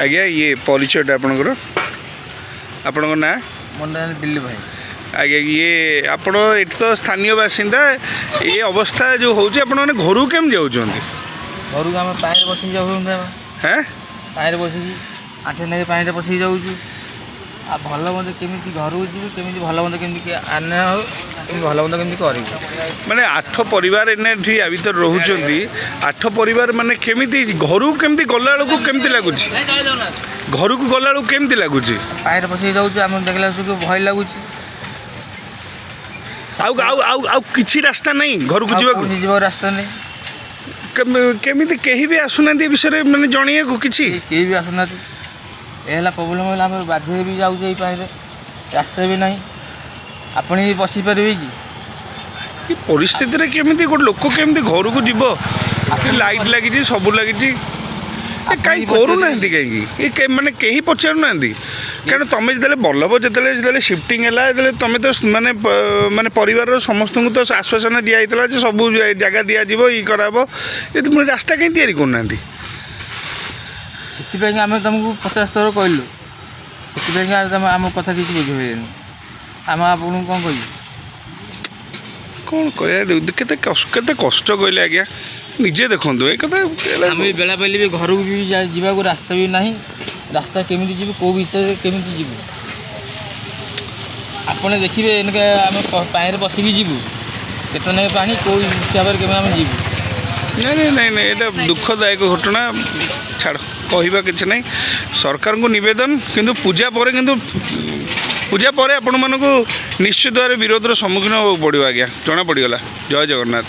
आज्ञा ये परिचय आपणकर आपण ना मोर ना दिल्ली भाई। आज्ञा ये आपण ये तो स्थानीय बासिंदा ये अवस्था जो हूँ आप घर केम जाऊँ घर को आम पानी बस जाऊँ हैं पानी बस आठे ना पानी बस जाऊँ आ भल मंद केमी घर को जी केमी भल मंद केमी आने भल मंद केमी कर माने 8 परिवार एने आ भर रोचंती 8 परिवार माने केमी घर केमी गला बेलू केमती लगुच घर को गला बेलू केमती लगुच पानी बस जाऊँ आम देखला भय लगुच किसी रास्ता नहीं घर को जीवा रास्ता नहीं केमी कहीं भी आसुना विषय मैंने जन को किसी कहीं भी आसुना ये प्रोब्लेम है आम बाध्य भी जाऊँ पानी रास्ता भी नहीं आपण भी बसी पारे कि परिस्थिति रे केमिति गोटे लोक केमिति घर को जीव लाइट लगी सब लगी कहीं करूना कहीं माने कहीं पचारूना कारण तुम जो बल्लभ जो शिफ्टिंग है तुम तो माने माने परिवार समस्त को तो आश्वासन दिखाई सब जगह दिज्व ये कराब ये रास्ता कहीं तैयारी करना से आम तुमको 50 थर कहलु से आम कथा किसी बुझे आम आपको कौन कह कौन केते कष्ट कहले आज्ञा निजे देखो ये कथा आम बेला पहले भी घर को भी जावाक रास्ता भी नहीं रास्ता केमी जी कौ भर केमी जी आपने देखिए इनके आम पानी बसिकी जीवु केतना पानी कौ हिसाब से केमी आम जीवु नहीं नहीं नहीं ये दुखदायक घटना छाड़ कहवा कि नहीं सरकार को निवेदन किंतु पूजा पर आपण मानक निश्चित भाव विरोधर सम्मुखीन होगा पड़ो आज्ञा जना पड़गला। जय जगन्नाथ।